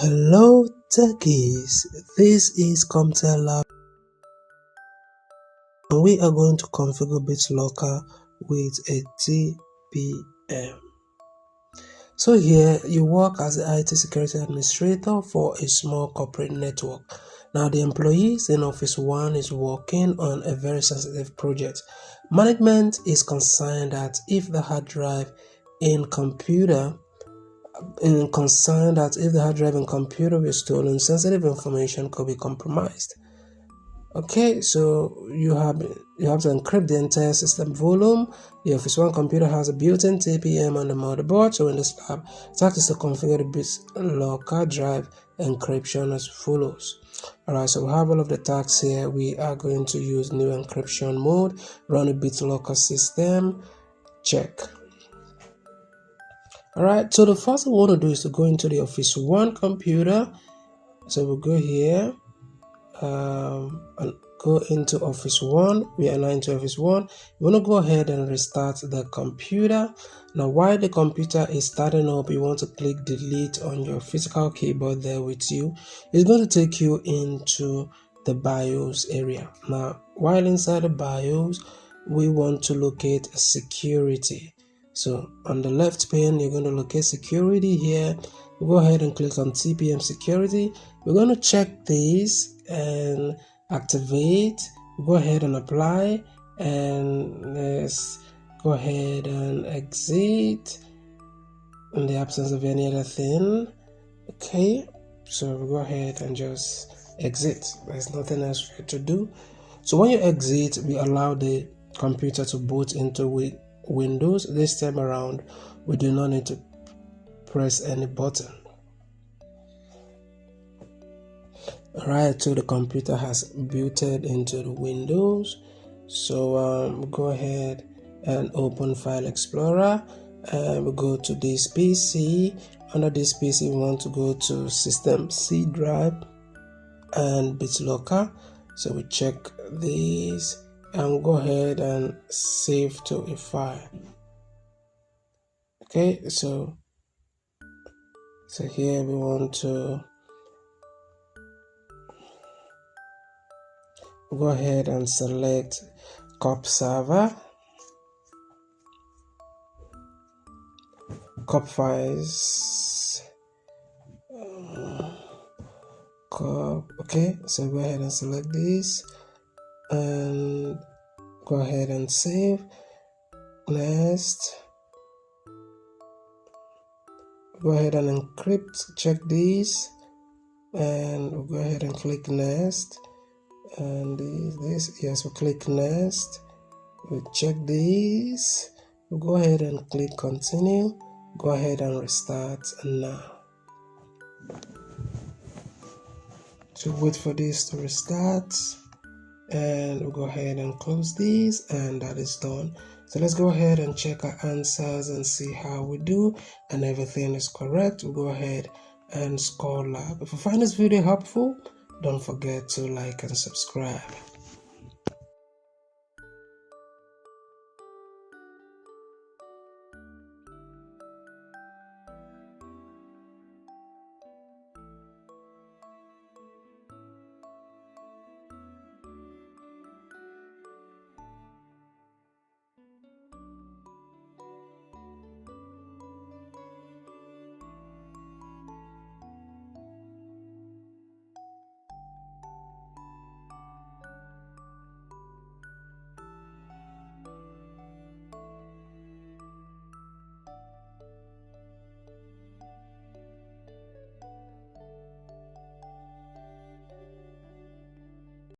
Hello techies, this is CompTIA Lab and we are going to configure BitLocker with a TPM. So here you work as the IT security administrator for a small corporate network. Now the employees in Office 1 is working on a very sensitive project. Management is concerned that if the hard drive in computer were stolen, sensitive information could be compromised. Okay, so you have to encrypt the entire system volume. The Office 1 computer has a built-in TPM on the motherboard. So in this lab, task is to configure the BitLocker Drive Encryption as follows. Alright, so we have all of the tasks here. We are going to use new encryption mode, run a BitLocker system, check. Alright, so the first thing we want to do is to go into the Office 1 computer. So we'll go here and go into Office 1. We are now into Office 1. You want to go ahead and restart the computer. Now while the computer is starting up, you want to click delete on your physical keyboard there with you. It's going to take you into the BIOS area. Now while inside the BIOS, we want to locate security. So on the left pane, you're going to locate security here. We'll go ahead and click on TPM security. We're going to check this and activate. We'll go ahead and apply, and let's go ahead and exit in the absence of any other thing. Okay, so we'll go ahead and just exit. There's nothing else for you to do. So when you exit, we allow the computer to boot into Windows. This time around, we do not need to press any button. Alright, so the computer has booted into the Windows. So go ahead and open File Explorer, and we go to this PC. Under this PC, we want to go to System C Drive and BitLocker. So we check this and go ahead and save to a file. Okay, so here we want to go ahead and select COP server, COP files, COP. Okay, so go ahead and select this and go ahead and save. Next, go ahead and encrypt, check this, and we'll go ahead and click next. And this, yes, we'll click next. We'll check this. We'll go ahead and click continue. Go ahead and restart now. So wait for this to restart, and we'll go ahead and close this, and that is done. So let's go ahead and check our answers and see how we do, and everything is correct. We'll go ahead and score lab. If you find this video helpful, don't forget to like and subscribe.